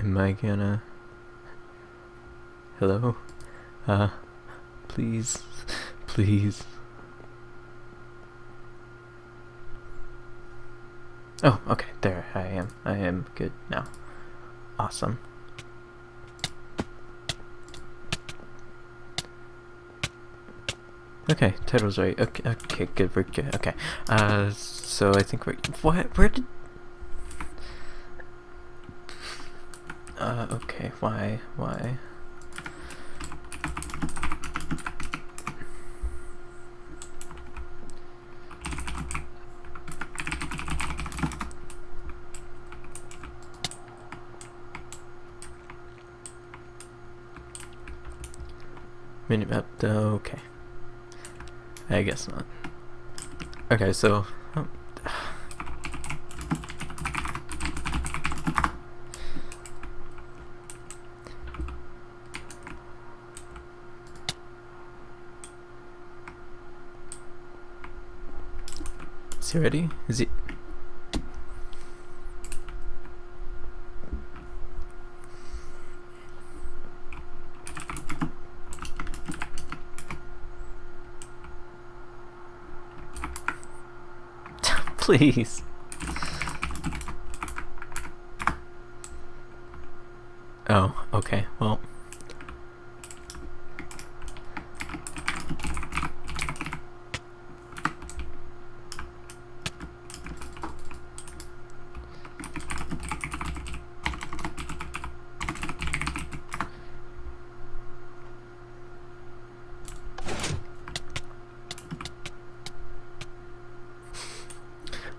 Am I gonna... Hello? Please. Please. Oh, okay, there I am. I am good now. Awesome. Okay, title's right. Okay, good, we're good. Okay, so I think we're... What? Where did... okay, why? Minimap, okay. I guess not. Okay, so... Oh. Is he ready? Is he... Please. Oh, okay, well...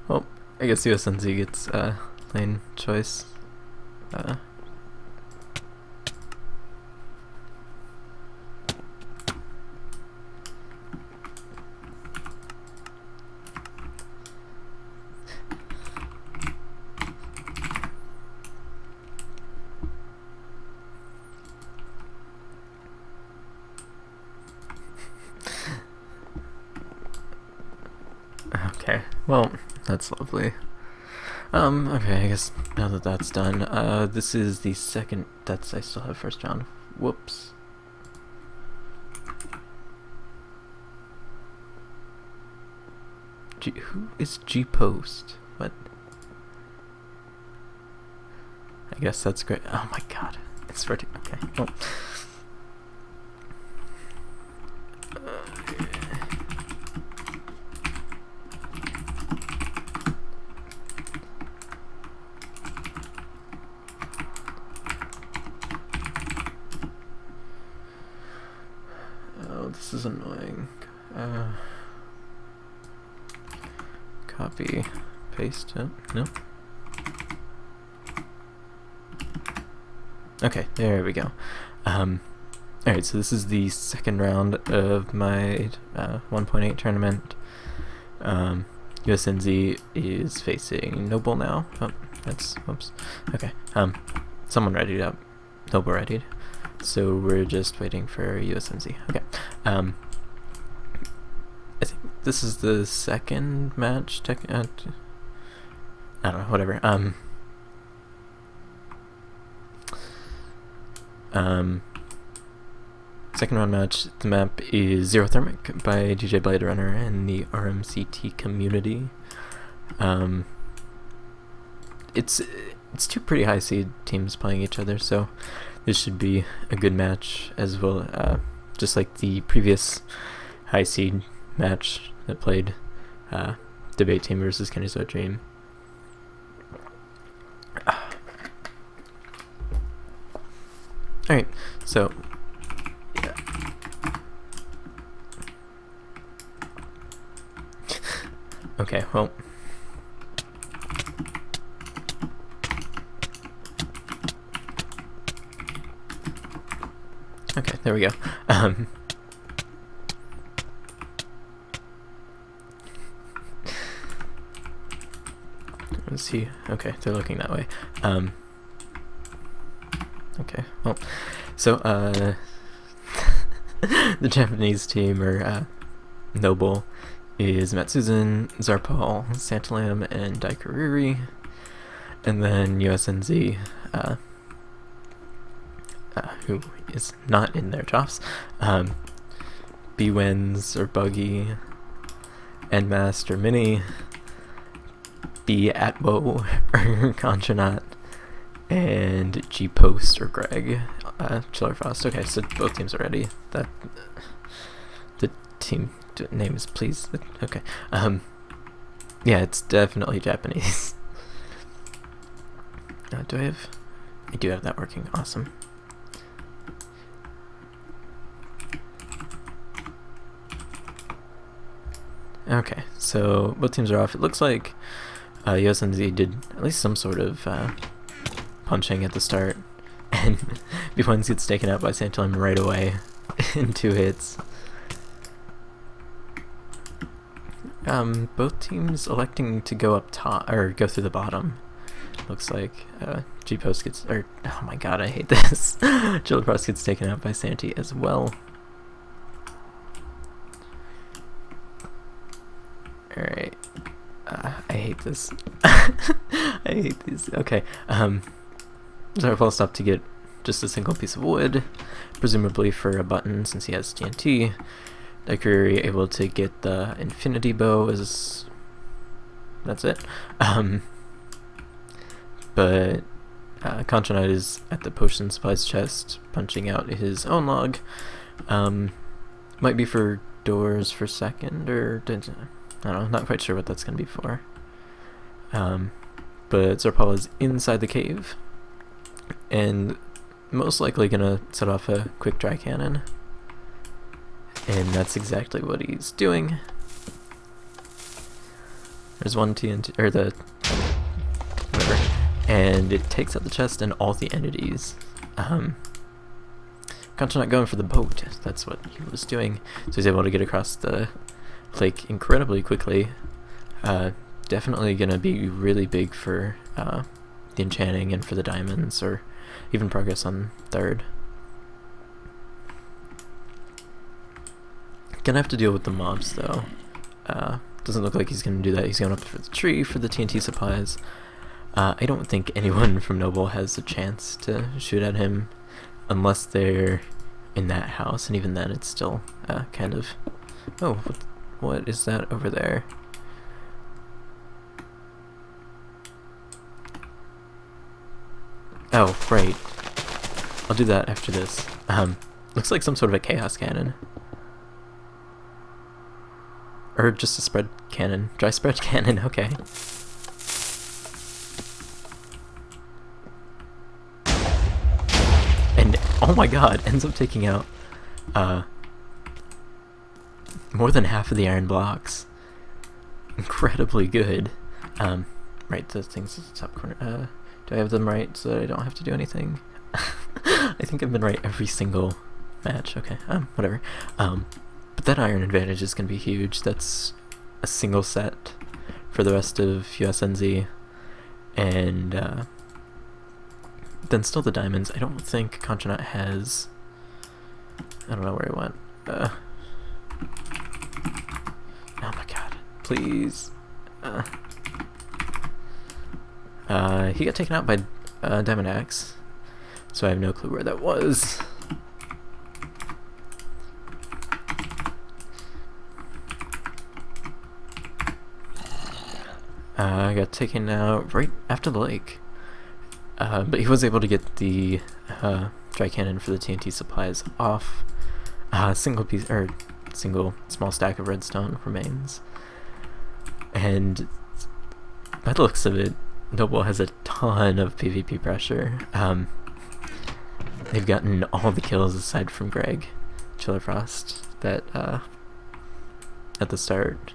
Well, I guess USNZ gets lane choice. Okay, well, that's lovely. Okay, I guess now that that's done, this is the second... That's... I still have first round. Whoops. Who is G-Post? What? I guess that's great. Oh my god. It's for... Okay, well... This is annoying. Copy, paste. Oh, no. Okay, there we go. Alright, so this is the second round of my 1.8 tournament. USNZ is facing Noble now. Oh, that's... Whoops. Okay, someone readied up. Noble readied. So we're just waiting for USNZ. Okay. I think this is the second match. I don't know. Whatever. Second round match. The map is Zero Thermic by DJ Blade Runner and the RMCT community. It's two pretty high seed teams playing each other, so this should be a good match as well, just like the previous high seed match that played Debate Team versus Kenny's Dream. Alright, so yeah. Okay, well, okay, there we go. Let's see. Okay, they're looking that way. Okay, well, so, the Japanese team, or, Noble, is Matsuzan, Zarpal, Santalam, and Daikariri. And then USNZ, who is not in their chops. B-Wins or Buggy, Endmaster Mini, B Atwo or Contronaut, and G Post or Greg, Chiller Frost. Okay, so both teams are ready. The team name is please. Okay. Yeah, it's definitely Japanese. Do I have? I do have that working. Awesome. Okay, so both teams are off. It looks like USNZ did at least some sort of punching at the start, and B1 gets taken out by Santilum right away in 2 hits. Both teams electing to go up top, or go through the bottom. Looks like G-Post gets, or oh my god, I hate this. Chillicross gets taken out by Santi as well. Alright. I hate this. I hate these. Okay. Zarpal stopped to get just a single piece of wood, presumably for a button since he has TNT. Daikuri able to get the infinity bow as that's it. But Contronaut is at the potion supplies chest punching out his own log. Might be for doors for second, or I don't know, not quite sure what that's gonna be for. But Zarpal is inside the cave and most likely gonna set off a quick dry cannon. And that's exactly what he's doing. There's one TNT, or the whatever, and it takes out the chest and all the entities. Contronaut going for the boat. That's what he was doing. So he's able to get across the lake incredibly quickly. Definitely gonna be really big for the enchanting and for the diamonds, or even progress on third. Gonna have to deal with the mobs though. Doesn't look like he's gonna do that. He's going up for the tree for the TNT supplies. I don't think anyone from Noble has a chance to shoot at him unless they're in that house, and even then it's still kind of... Oh, what is that over there? Oh, right. I'll do that after this. Looks like some sort of a chaos cannon. Or just a spread cannon. Dry spread cannon, okay. And, oh my god, ends up taking out more than half of the iron blocks. Incredibly good. Right, the things at the top corner. Do I have them right so that I don't have to do anything? I think I've been right every single match. Okay, whatever. But that iron advantage is going to be huge. That's a single set for the rest of USNZ. And then still the diamonds. I don't think Contronaut has... I don't know where he went. Oh my god. Please. He got taken out by Diamond Axe. So I have no clue where that was. I got taken out right after the lake. But he was able to get the dry cannon for the TNT supplies off. Single piece, or single small stack of redstone remains. And by the looks of it, Noble has a ton of PvP pressure. They've gotten all the kills aside from Greg, Chillerfrost, that at the start.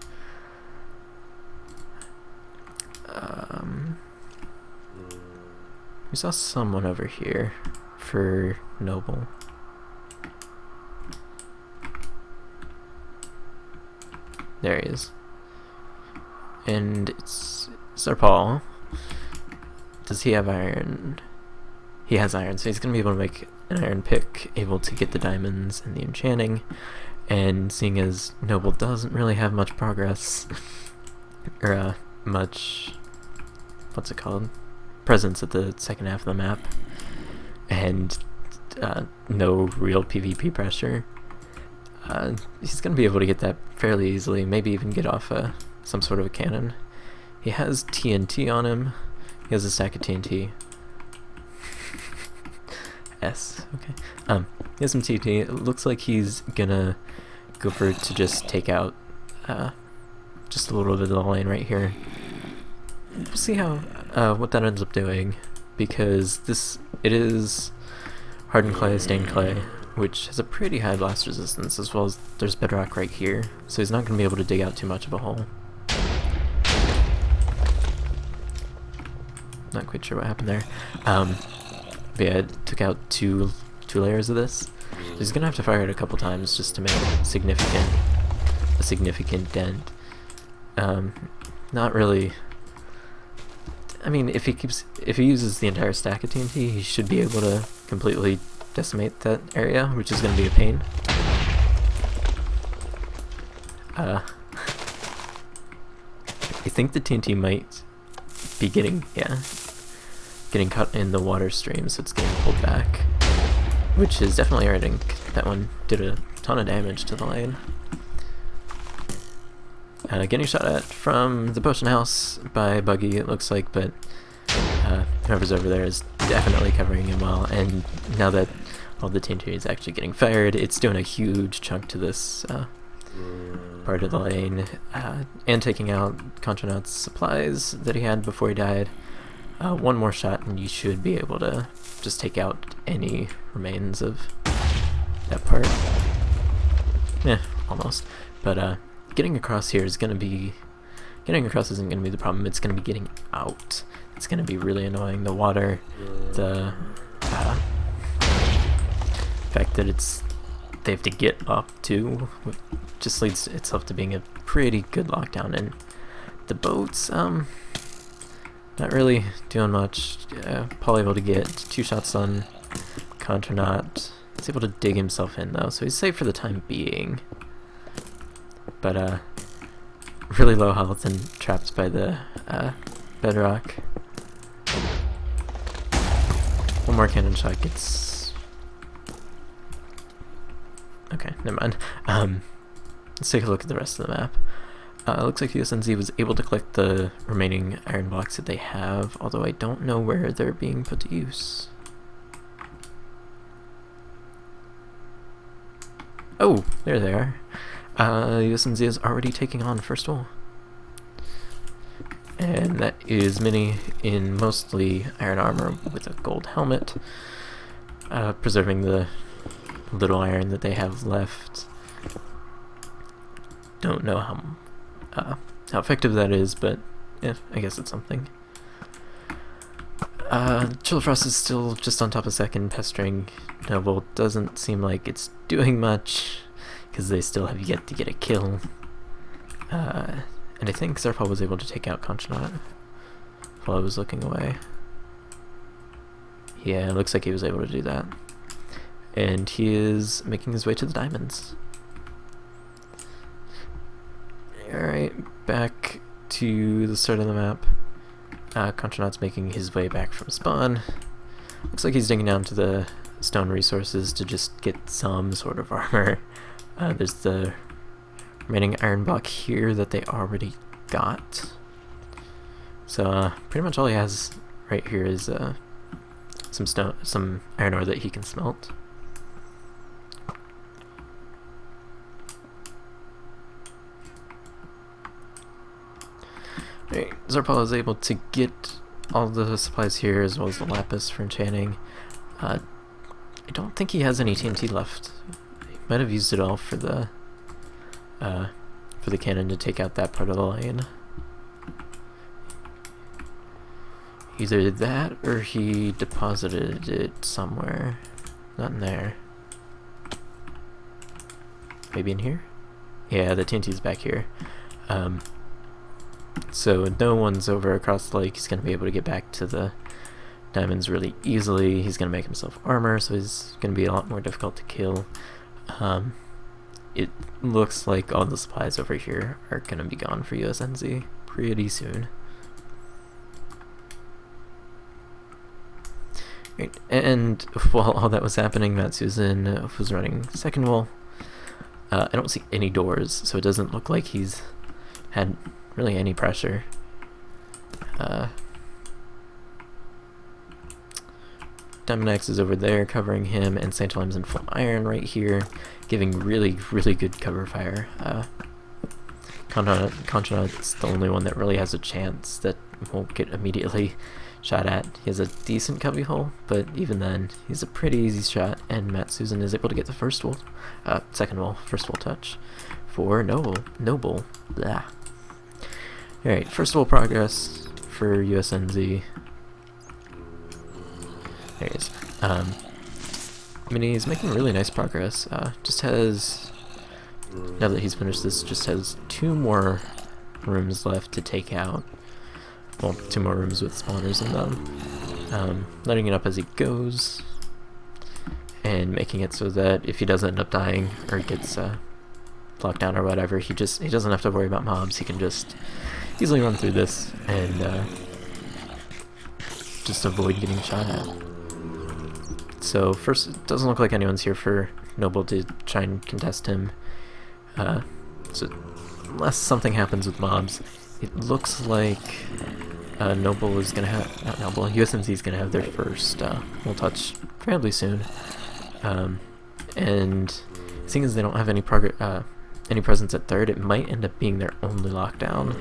We saw someone over here for Noble. There he is. And it's Zarpal. Does he have iron? He has iron, so he's going to be able to make an iron pick, able to get the diamonds and the enchanting. And seeing as Noble doesn't really have much progress, or much, what's it called? Presence at the second half of the map. And no real PvP pressure, he's going to be able to get that fairly easily, maybe even get off some sort of a cannon. He has TNT on him. He has a stack of TNT. S, okay. He has some TNT. It looks like he's gonna go for it to just take out just a little bit of the lane right here. We'll see how what that ends up doing, because it is hardened clay, stained clay, which has a pretty high blast resistance, as well as there's bedrock right here, so he's not going to be able to dig out too much of a hole. Not quite sure what happened there. But yeah, it took out two layers of this. So he's going to have to fire it a couple times just to make a significant dent. Not really. I mean, if he uses the entire stack of TNT, he should be able to completely decimate that area, which is going to be a pain. I think the TNT might be getting caught in the water stream, so it's getting pulled back, which is definitely hurting. That one did a ton of damage to the lane. Getting shot at from the potion house by Buggy, it looks like, but whoever's over there is definitely covering him well, and now that all the TNT is actually getting fired, it's doing a huge chunk to this part of the lane, and taking out Contranaut's supplies that he had before he died. One more shot and you should be able to just take out any remains of that part. Yeah, almost. But getting across here is gonna be... Getting across isn't gonna be the problem, it's gonna be getting out. It's gonna be really annoying. The water, the fact that they have to get up too, just leads itself to being a pretty good lockdown. And the boats, not really doing much. Paul able to get 2 shots on Contranaut. He's able to dig himself in though, so he's safe for the time being. But really low health and trapped by the bedrock. One more cannon shot gets... Okay, never mind. Let's take a look at the rest of the map. It looks like USNZ was able to collect the remaining iron blocks that they have, although I don't know where they're being put to use. Oh, there they are. USNZ is already taking on first wall. And that is Mini in mostly iron armor with a gold helmet, preserving the little iron that they have left. Don't know how effective that is, but yeah, I guess it's something. Chillfrost is still just on top of second, pestering Noble. Doesn't seem like it's doing much, because they still have yet to get a kill. And I think Zarpal was able to take out Contranaut while I was looking away. Yeah, it looks like he was able to do that. And he is making his way to the diamonds. Alright, back to the start of the map. Contranaut's making his way back from spawn. Looks like he's digging down to the stone resources to just get some sort of armor. There's the remaining iron block here that they already got. So pretty much all he has right here is some iron ore that he can smelt. Right, Zarpal is able to get all the supplies here as well as the lapis for enchanting. I don't think he has any TNT left. He might have used it all for the cannon to take out that part of the lane. Either that or he deposited it somewhere. Not in there. Maybe in here? Yeah, the TNT's back here. So no one's over across the lake. He's going to be able to get back to the diamonds really easily. He's going to make himself armor, so he's going to be a lot more difficult to kill. It looks like all the supplies over here are going to be gone for USNZ pretty soon. Right. And while all that was happening, Matt Susan was running second wall. I don't see any doors, so it doesn't look like he's had really any pressure. Diamond X is over there covering him, and Santalim's in full iron right here, giving really, really good cover fire. Conchana's the only one that really has a chance that won't get immediately shot at. He has a decent cubby hole, but even then, he's a pretty easy shot, and Matt Susan is able to get the first wall, second wall, first wall touch for Noble. Blah. Alright, first wall progress for USNZ. There he is. He's making really nice progress. Just has, now that he's finished this, just has 2 more rooms left to take out. Well, 2 more rooms with spawners in them. Letting it up as he goes, and making it so that if he does end up dying or gets locked down or whatever, he doesn't have to worry about mobs. He can just easily run through this and just avoid getting shot at. So first, it doesn't look like anyone's here for Noble to try and contest him. So unless something happens with mobs, it looks like Noble is gonna have, not Noble, USNZ is gonna have their first wall touch fairly soon. And seeing as they don't have any presence at third, it might end up being their only lockdown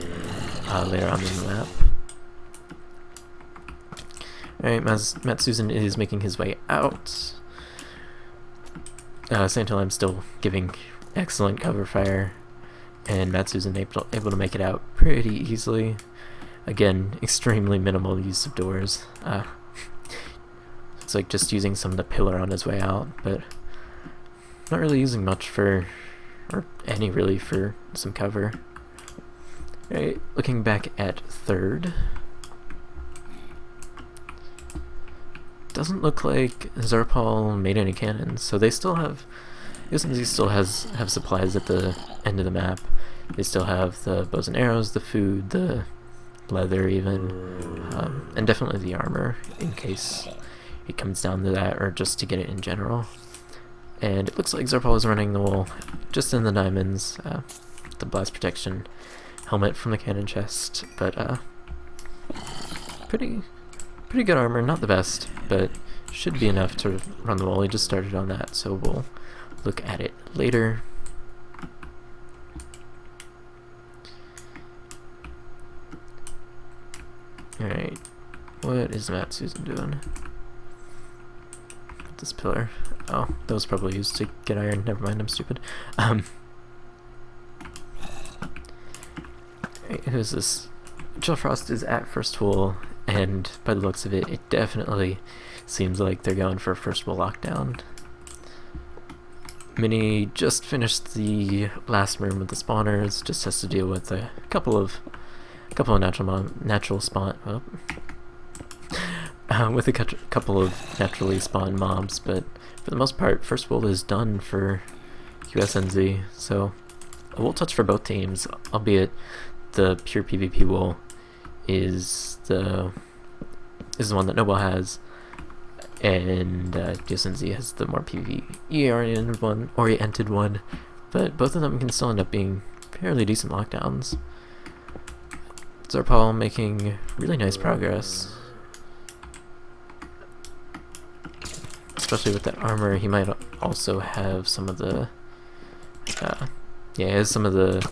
later on in the map. Alright, Matt Susan is making his way out. Santalim's still giving excellent cover fire, and Matt Susan able to make it out pretty easily. Again, extremely minimal use of doors. It's like just using some of the pillar on his way out, but not really using much for, or any really, for some cover. Alright, looking back at third. Doesn't look like Zarpal made any cannons, so they still have, USNZ still have supplies at the end of the map. They still have the bows and arrows, the food, the leather even, and definitely the armor in case it comes down to that, or just to get it in general. And it looks like Zarpal is running the wall just in the diamonds, the blast protection helmet from the cannon chest, but pretty good armor, not the best, but should be enough to run the wall. He just started on that, so we'll look at it later. Alright, what is Matt Susan doing? This pillar. Oh, that was probably used to get iron. Never mind, I'm stupid. Right, who's this? Chill Frost is at first wall, and by the looks of it, it definitely seems like they're going for a first wall lockdown. Mini just finished the last room with the spawners, just has to deal with a couple of natural spawn, with a couple of naturally spawned mobs, but for the most part, first wall is done for USNZ. So a wall touch for both teams, albeit the pure PvP wall is the one that Noble has, and USNZ has the more PvE oriented one, but both of them can still end up being fairly decent lockdowns. Zarpal making really nice progress, especially with that armor. He might also have some of the he has some of the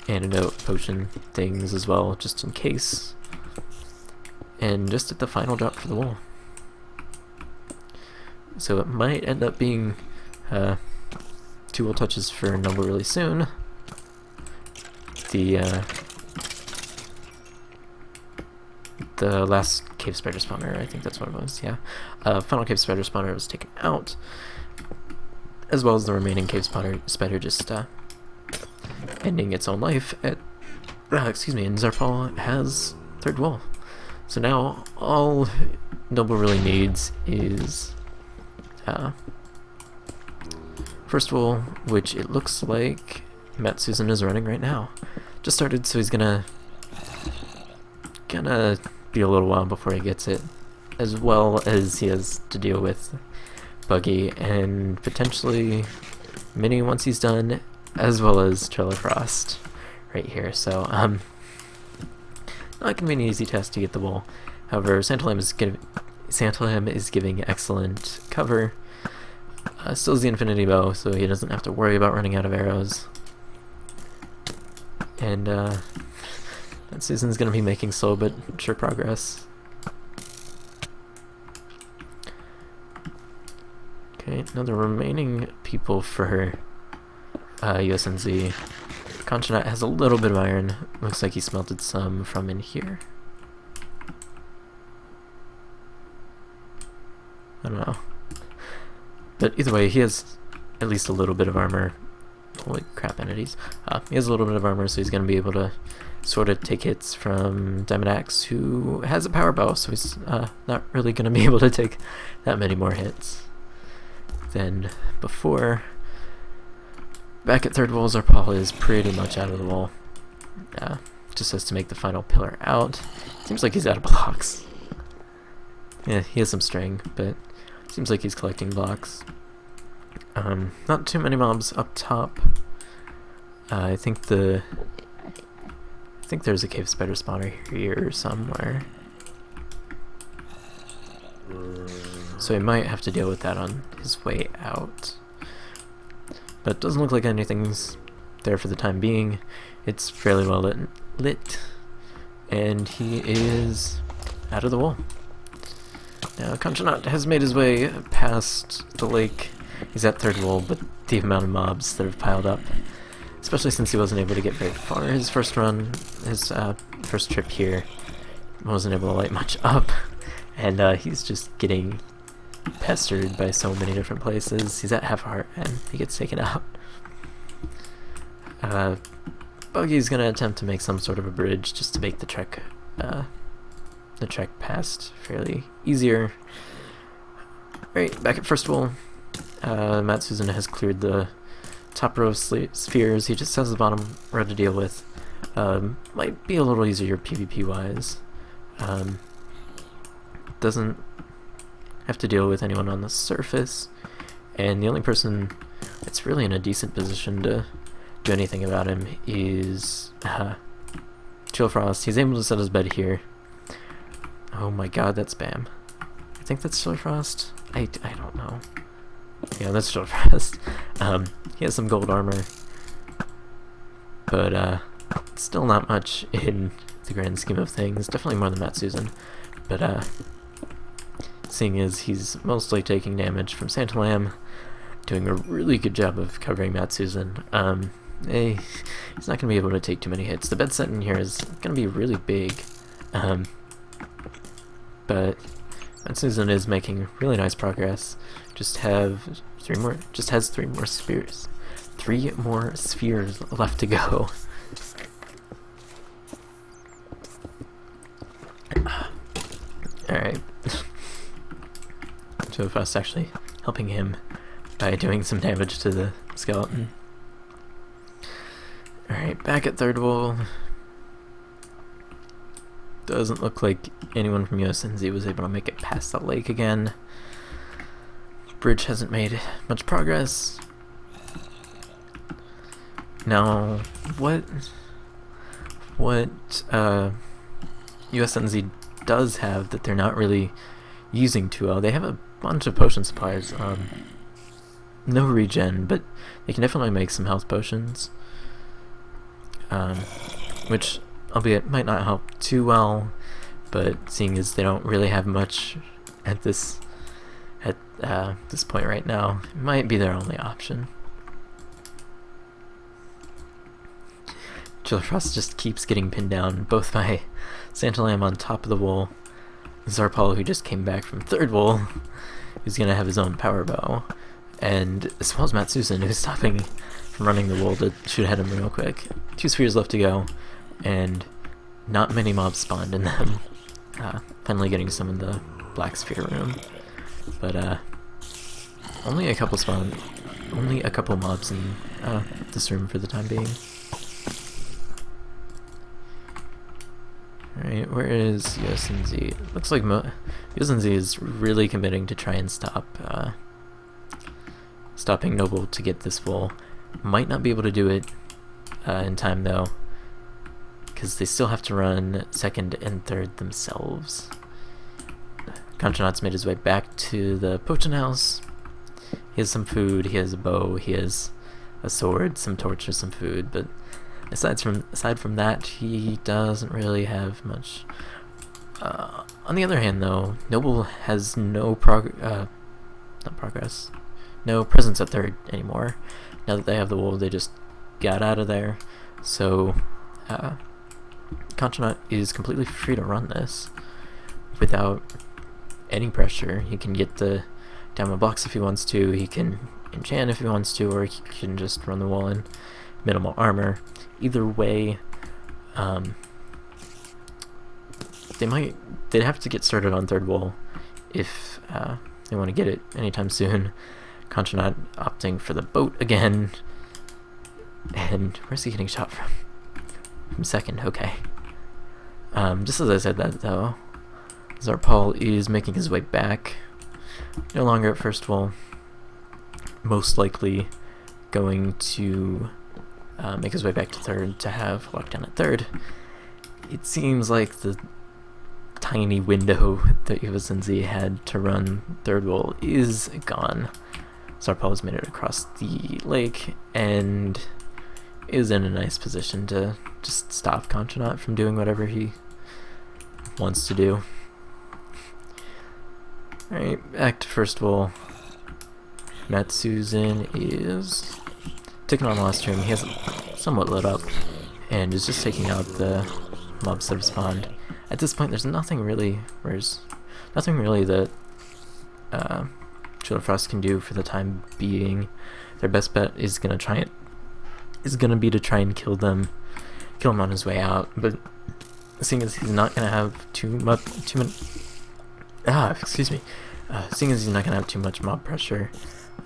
antidote potion things as well, just in case. And just at the final drop for the wall. So it might end up being 2 wall touches for Noble really soon. The last cave spider spawner, I think that's what it was, yeah. Final cave spider spawner was taken out, as well as the remaining cave spider just ending its own life at, excuse me, and Zarpal has third wall. So now all Noble really needs is first wall, which it looks like Matt Susan is running right now. Just started, so he's gonna be a little while before he gets it. as well as he has to deal with Buggy and potentially Mini once he's done, as well as Triller Frost right here. So not gonna be an easy task to get the wall. However, Santalam is giving excellent cover. Still has the Infinity Bow, so he doesn't have to worry about running out of arrows. And Susan's gonna be making slow but sure progress. Okay, now the remaining people for USNZ. Conchonat has a little bit of iron. Looks like he smelted some from in here. I don't know. But either way, he has at least a little bit of armor. Holy crap, entities. He has a little bit of armor, so he's going to be able to sort of take hits from Diamond Axe, who has a power bow, so he's not really going to be able to take that many more hits than before. Back at third wall, Zarpal is pretty much out of the wall. Just has to make the final pillar out. Seems like he's out of blocks. Yeah, he has some string, but seems like he's collecting blocks. Not too many mobs up top. I think there's a cave spider spawner here somewhere. So he might have to deal with that on his way out. But it doesn't look like anything's there for the time being. It's fairly well lit. And he is out of the wall. Now, Conchonat has made his way past the lake. He's at third wall, but the amount of mobs that have piled up, especially since he wasn't able to get very far his first run, his first trip here, wasn't able to light much up, and he's just getting pestered by so many different places. He's at half a heart, and he gets taken out. Buggy's gonna attempt to make some sort of a bridge just to make the trek past fairly easier. Right, back at first wall. Matt Susan has cleared the top row of spheres. He just has the bottom row to deal with. Might be a little easier PvP wise. Doesn't have to deal with anyone on the surface, and the only person that's really in a decent position to do anything about him is Chill Frost. He's able to set his bed here. Oh my god, that's spam. I think that's Chill Frost. I don't know. Yeah, that's Chill Frost. He has some gold armor, but still not much in the grand scheme of things. Definitely more than Matt Susan, but seeing as he's mostly taking damage from Santalam, doing a really good job of covering Matt Susan. He's not going to be able to take too many hits. The bed set in here is going to be really big, but Matt Susan is making really nice progress. Just has three more spheres. 3 more spheres left to go. Alright. Joe Frost actually helping him by doing some damage to the skeleton. Alright, back at third wall. Doesn't look like anyone from USNZ was able to make it past that lake again. Bridge hasn't made much progress. Now, what USNZ does have that they're not really using too well, they have a bunch of potion supplies. No regen, but they can definitely make some health potions. Which, albeit, might not help too well, but seeing as they don't really have much at this point right now, it might be their only option. Frost just keeps getting pinned down, both by Santalam on top of the wall, Zarpal, who just came back from third wall, who's gonna have his own power bow, and as well as Matt Susan, who's stopping from running the wall to shoot at him real quick. 2 spheres left to go, and not many mobs spawned in them. Finally getting some in the black sphere room, but only a couple mobs in this room for the time being. Alright, where is USNZ? Looks like USNZ is really committing to try and stopping Noble to get this wool. Might not be able to do it in time though, because they still have to run second and third themselves. Conchonaut's made his way back to the potion house. He has some food, he has a bow, he has a sword, some torches, some food, but aside from that, he doesn't really have much. On the other hand, though, Noble has no no presence at third anymore. Now that they have the wool, they just got out of there. So, Conchonaut is completely free to run this without any pressure. He can get the diamond blocks if he wants to, he can enchant if he wants to, or he can just run the wall in minimal armor. Either way, they'd have to get started on third wall if they want to get it anytime soon. Conchonaut opting for the boat again, and where's he getting shot from? From second, okay. Just as I said that though, Zarpal is making his way back, no longer at first wall, most likely going to make his way back to third to have lockdown at third. It seems like the tiny window that USNZ had to run third wall is gone. Zarpal has made it across the lake and is in a nice position to just stop Conchonaut from doing whatever he wants to do. Alright, back to first wall. Matt Susan is taking on the last room. He has it somewhat lit up and is just taking out the mobs that have spawned. At this point, there's nothing really that Chill Frost can do for the time being. Their best bet is gonna be to try and kill him on his way out. But seeing as he's not gonna have too much mob pressure,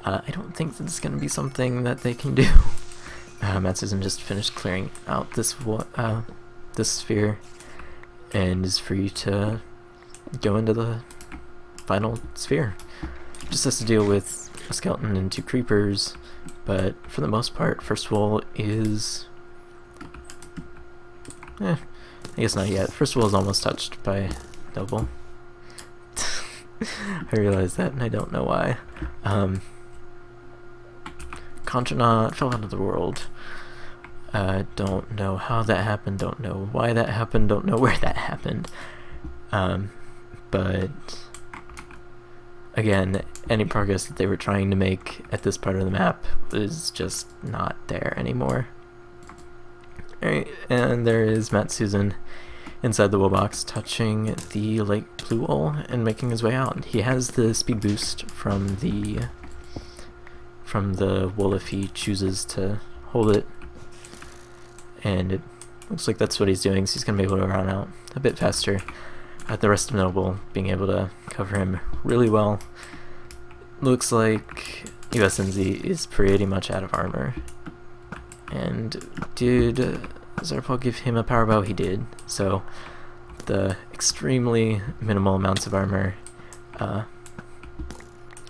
I don't think that it's gonna be something that they can do. Matt Susan just finished clearing out this sphere and is free to go into the final sphere. Just has to deal with a skeleton and 2 creepers, but for the most part, first wall is I guess not yet. First wall is almost touched by Noble. I realized that and I don't know why. Conchonaut fell out of the world. Don't know how that happened, don't know why that happened, don't know where that happened. But again, any progress that they were trying to make at this part of the map was just not there anymore. Alright, and there is Matt Susan inside the wool box, touching the light blue wool and making his way out. He has the speed boost from the wool if he chooses to hold it, and it looks like that's what he's doing, so he's going to be able to run out a bit faster. The rest of Noble being able to cover him really well. Looks like USNZ is pretty much out of armor. And did Zarpal give him a power bow? He did. So the extremely minimal amounts of armor,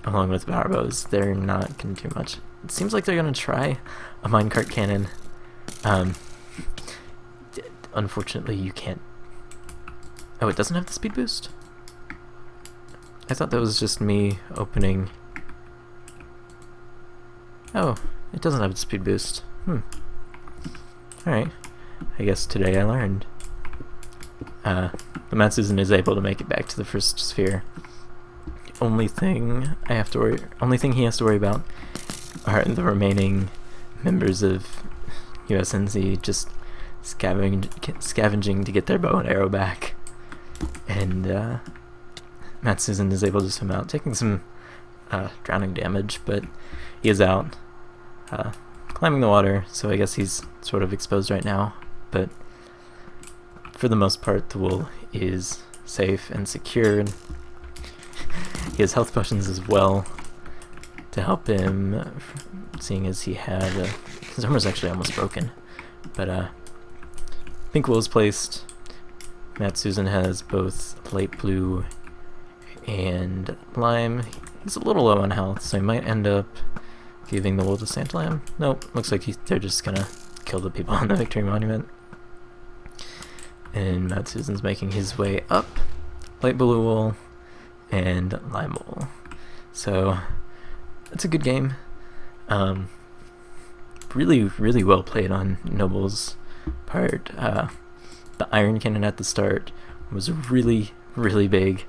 along with power bows, they're not going to do much. It seems like they're going to try a minecart cannon. Unfortunately, you can't. Oh, it doesn't have the speed boost? I thought that was just me opening. Oh, it doesn't have the speed boost. Alright. I guess today I learned. The Matt Susan is able to make it back to the first sphere. Only thing he has to worry about are the remaining members of USNZ just scavenging to get their bow and arrow back. And Matt Susan is able to swim out, taking some drowning damage, but he is out, climbing the water, so I guess he's sort of exposed right now, but for the most part the wool is safe and secured. He has health potions as well to help him, seeing as he had his armor's actually almost broken, but pink wool is placed. Matt Susan has both light blue and lime. He's a little low on health, so he might end up giving the wool to Santa Lamb. Nope, looks like they're just gonna kill the people on the Victory Monument. And Matt Susan's making his way up. Light blue wool and lime wool. So it's a good game. Really, really well played on Noble's part. The Iron Cannon at the start was really, really big.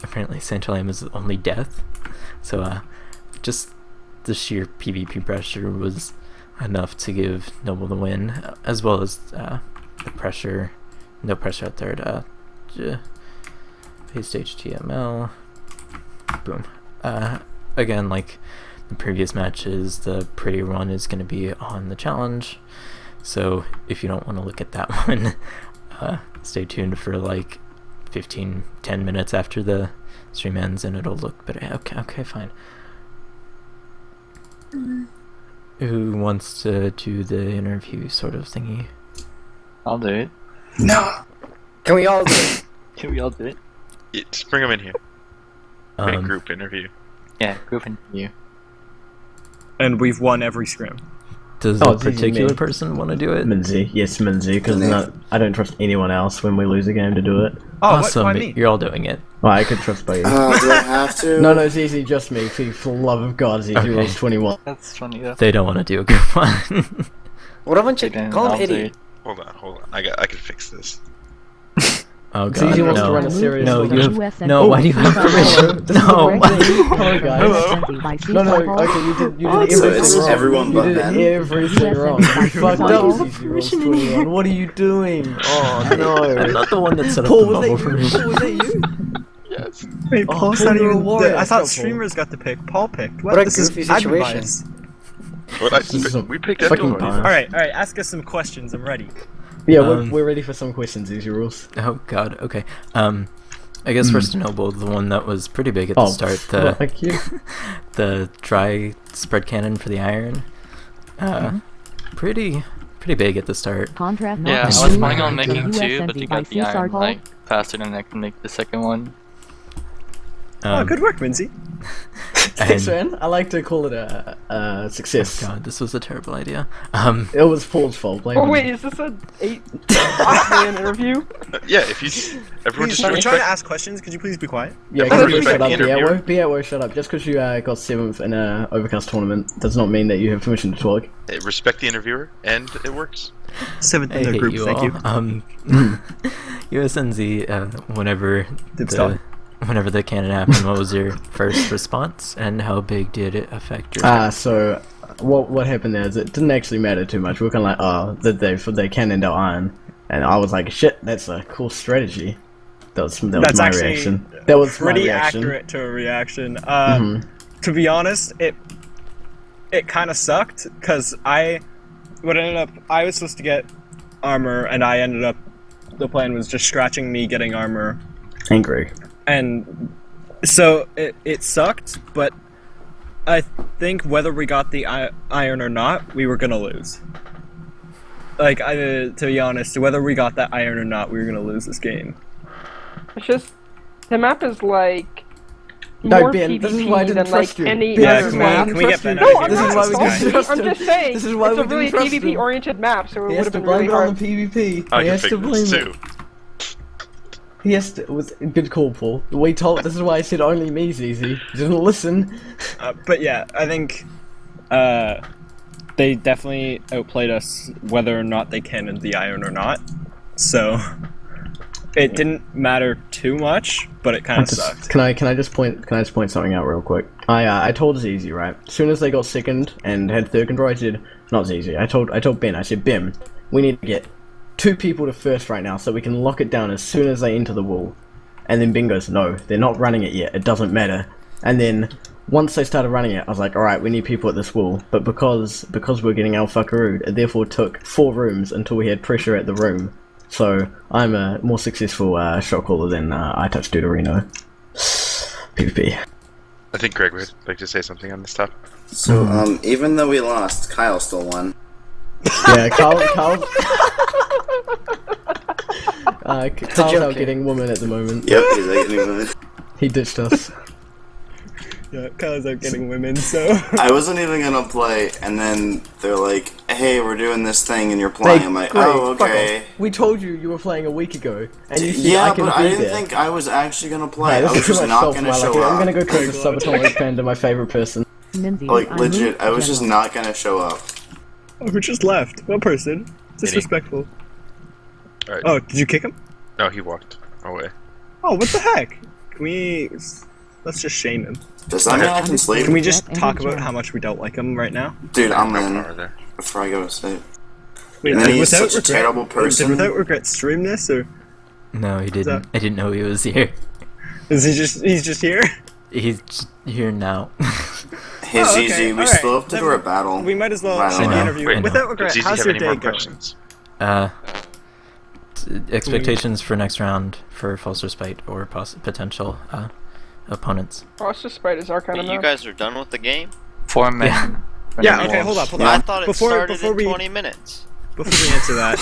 Apparently Santa Lamb is the only death, so just the sheer PvP pressure was enough to give Noble the win, as well as the pressure, no pressure at third. Paste HTML, boom. Again, like the previous matches, the pretty run is going to be on the challenge, so if you don't want to look at that one, stay tuned for like 10 minutes after the stream ends and it'll look better. Okay, fine. Who wants to do the interview sort of thingy? I'll do it. No! Can we all do it? Can we all do it? Yeah, just bring them in here. Group interview. Yeah, group interview. And we've won every scrim. Does a particular person want to do it? Minzy, yes, Minzy, because I don't trust anyone else when we lose a game to do it. Oh, Awesome, why me? you're all doing it. Well, I could trust by you. Do I have to? No, it's easy, just me. For the love of God, ZZ Okay. rolls 21. That's funny though. They don't want to do a group one. What a bunch of Then call I'll him do idiot. Hold on. I can fix this. Oh god, ZZ wants to no. run a serious No, league. you have, no, why do you have permission? No. Hello, guys. Hello. No, okay, you did So everything it's wrong. everyone You but did Ben. everything wrong. You fucked up, ZZ rolls 21. What are you doing? Oh, no. I'm not the one that set up Paul, the was bubble that for you? me. Paul, was that you? Yes. Wait, Oh, Paul's Paul, not you're a even. warrior. I thought Paul. streamers got to pick. Paul picked. What a This is goofy admin situation. bias. We picked fucking everyone. bias. Alright, ask us some questions. I'm ready. Yeah, Um, we're ready for some questions, ZZ rules. Oh god, okay. I guess first Noble, the one that was pretty big at the start, Thank you. the dry spread cannon for the iron. Pretty big at the start. Contrast Yeah, I not was to planning on USNZ making two, but you got the by iron CSR like faster than I can make the second one. Oh, good work, Minzy. Thanks, man. I like to call it a success. God, this was a terrible idea. It was Paul's fault. Blame Oh him. wait, is this a 8-man interview? Yeah, if you everyone Please, just we're trying to respect. ask questions. Could you please be quiet? Yeah, Everyone can you respect shut up, the interviewer. Biatwo, shut up. Just because you got 7th in a Overcast tournament does not mean that you have permission to talk. Respect the interviewer, and it works. 7th I in the hate group, you thank all. you. USNZ, whenever Did stop. whenever the cannon happened, what was your first response, and how big did it affect your? So what happened there is it didn't actually matter too much. We were kind of like, oh, they cannoned our iron, and I was like, shit, that's a cool strategy. That was That's my actually reaction. That was my Pretty reaction. accurate to a reaction. Mhm. To be honest, it kind of sucked because I was supposed to get armor, and I ended up. The plan was just scratching me getting armor, Angry. and so it sucked. But I think whether we got the iron or not, we were gonna lose. Like, to be honest, whether we got that iron or not, we were gonna lose this game. It's just the map is like No, more Ben, this is why I PvP didn't than trust like you. any Ben, Yeah, other can map. we get better? No, I'm This is not why we salty. didn't trust I'm him. just saying This is why it's we a really didn't trust him. PvP oriented map, so it He would has have to been blame really it on hard. the PvP. I He can has fix to blame this it. too. He has to. It was a good call, Paul. We told. This is why I said only me, ZZ. He didn't listen. But yeah, I think they definitely outplayed us, whether or not they cannoned the iron or not. So it didn't matter too much, but it kind of sucked. Can I just point something out real quick? I told ZZ, right. As soon as they got second and had third control, I said, not ZZ. I told Ben. I said, Ben, we need to get 2 people to first right now so we can lock it down as soon as they enter the wall. And then Ben goes, no, they're not running it yet. It doesn't matter. And then once they started running it, I was like, alright, we need people at this wall. But because we're getting al fuckarooed, it therefore took 4 rooms until we had pressure at the room. So I'm a more successful shot caller than I touch Deuterino. PvP. I think Greg would like to say something on this topic. So, even though we lost, Kyle still won. Yeah, Carl's out getting women at the moment. Yep, he's like women. He ditched us. Yeah, Kyle's out getting women, so... I wasn't even gonna play, and then they're like, hey, we're doing this thing and you're playing. I'm like, Great, oh, fuck okay. off. We told you were playing a week ago, and you said Yeah, I can but be I didn't there. think I was actually gonna play. Right, I was just not gonna show up. I'm gonna go try the Subatomic Panda, my favorite person. Like, legit, I was just not gonna show up. Oh, who just left? What person? Disrespectful. Alright. Oh, did you kick him? No, he walked away. Oh, what the heck? Can we... Let's just shame him. Does that mean I can sleep? Can we just talk about how much we don't like him right now? Dude, I'm No in. power there. Before I go to sleep. Wait, And then like, he's Without such a terrible person. Did Without Regret stream this, or No, he didn't. I didn't know he was here. is he's just here? He's just here now. His Oh, okay, easy. We alright. still have to do our battle. We might as well Right end the on. interview. Wait, Without Regret, Does Easy how's have your any day more going? questions? Expectations for next round for False Respite or potential opponents. False Respite is our kind of Wait, you map. guys are done with the game? 4 men. Yeah, okay, hold up. I thought it Before started in we 20 minutes. before we answer that,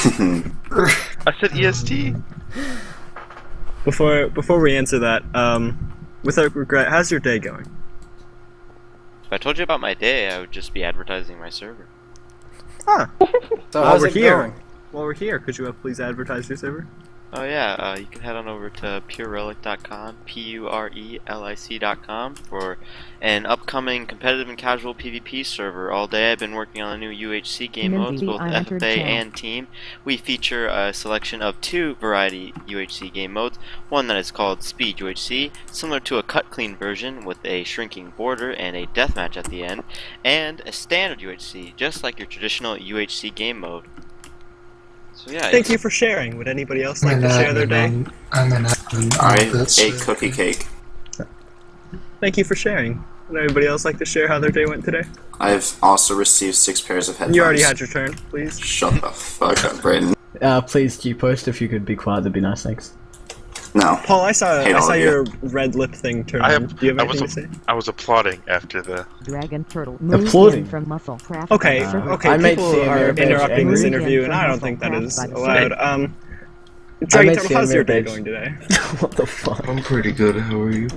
I said EST. before we answer that, Without Regret, how's your day going? If I told you about my day, I would just be advertising my server. Huh. So While how's we're it here, going? could you please advertise your server? Oh yeah, you can head on over to purelic.com, PURELIC.com, for an upcoming competitive and casual PvP server. All day I've been working on a new UHC game modes, both FFA and Team. We feature a selection of 2 variety UHC game modes, one that is called Speed UHC, similar to a cut clean version with a shrinking border and a deathmatch at the end, and a standard UHC, just like your traditional UHC game mode. So yeah, Thank you for sharing. Would anybody else like to share their day? I'm an admin. I on this ate server. cookie cake. Thank you for sharing. Would anybody else like to share how their day went today? I've also received 6 pairs of headphones. You already had your turn, please. Shut the fuck up, Brayden. Please, G-Post, if you could be quiet, that'd be nice, thanks. No. Paul, I saw Hate all of you. your red lip thing turn on. Do you have anything to say? I was applauding after the. Dragon turtle. Applauding. From muscle craft. Okay, I made people are CMA badge interrupting this angry. interview, and I don't think that is allowed. I Dragon made Turtle, how's your CMA day badge. going today? What the fuck? I'm pretty good. How are you?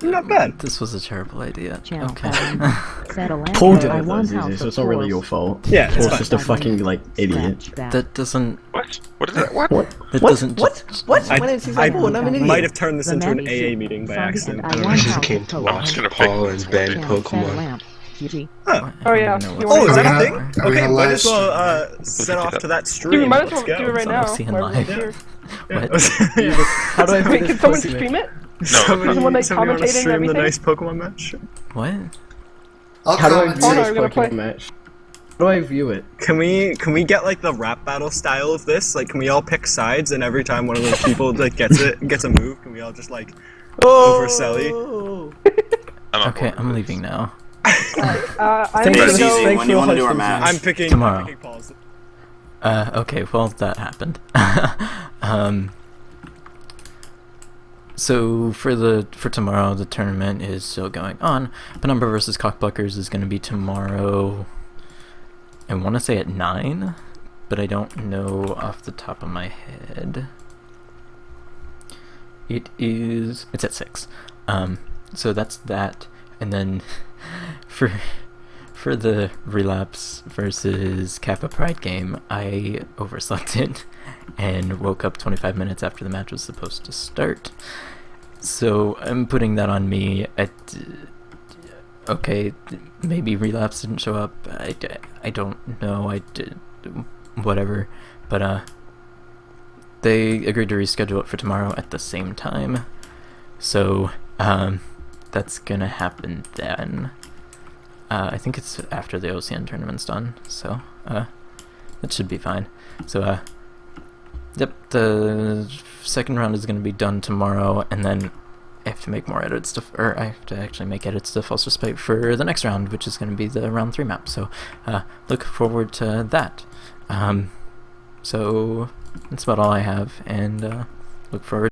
Not bad. This was a terrible idea. Channel Okay. Paul did it, though, Zizi, so it's not really your fault. Yeah, it's Paul's fine. just a fucking, like, idiot. That doesn't. What? What is that? What? That doesn't. What? What? I, When is he I like, oh, and I'm an idiot? might have turned this into an AA meeting by accident. I just came to watch Paul and ban Pokemon. Oh yeah. know You what's Oh, is wanna- that a We thing? had- we Okay, had might as last- well set off to that Dude, stream. we might as Let's well go. do it right So now. we're seeing while live. we're here. What? How do I put Wait, this can someone pussy in? stream it? Somebody, Someone, like, somebody want to commentating and stream the everything? nice Pokemon match? What? I'll How do I comment view Oh, no, this you're gonna play. Pokemon match? How do I view it? Can we get like the rap battle style of this? Like, can we all pick sides, and every time one of those people like gets a move, can we all just like oversell you? I'm on Okay, board I'm with leaving now. I'm Thanks gonna for It's the- go. easy. thanks When for you want to do our hosting, match? I'm picking Tomorrow. Paul's. Okay, well, that happened. So for tomorrow, the tournament is still going on. Penumbra versus Cockblockers is going to be tomorrow. I want to say at 9, but I don't know off the top of my head. It's at 6. So that's that, and then for the Relapse versus Kappa Pride game, I overslept it and woke up 25 minutes after the match was supposed to start. So I'm putting that on me. Okay, maybe Relapse didn't show up. I don't know. Whatever. But they agreed to reschedule it for tomorrow at the same time. So that's gonna happen then. I think it's after the OCN tournament's done, so that should be fine. So yep, the second round is gonna be done tomorrow, and then I have to make more edits or I have to actually make edits to False Respite for the next round, which is gonna be the round 3 map. So look forward to that. So that's about all I have, and look forward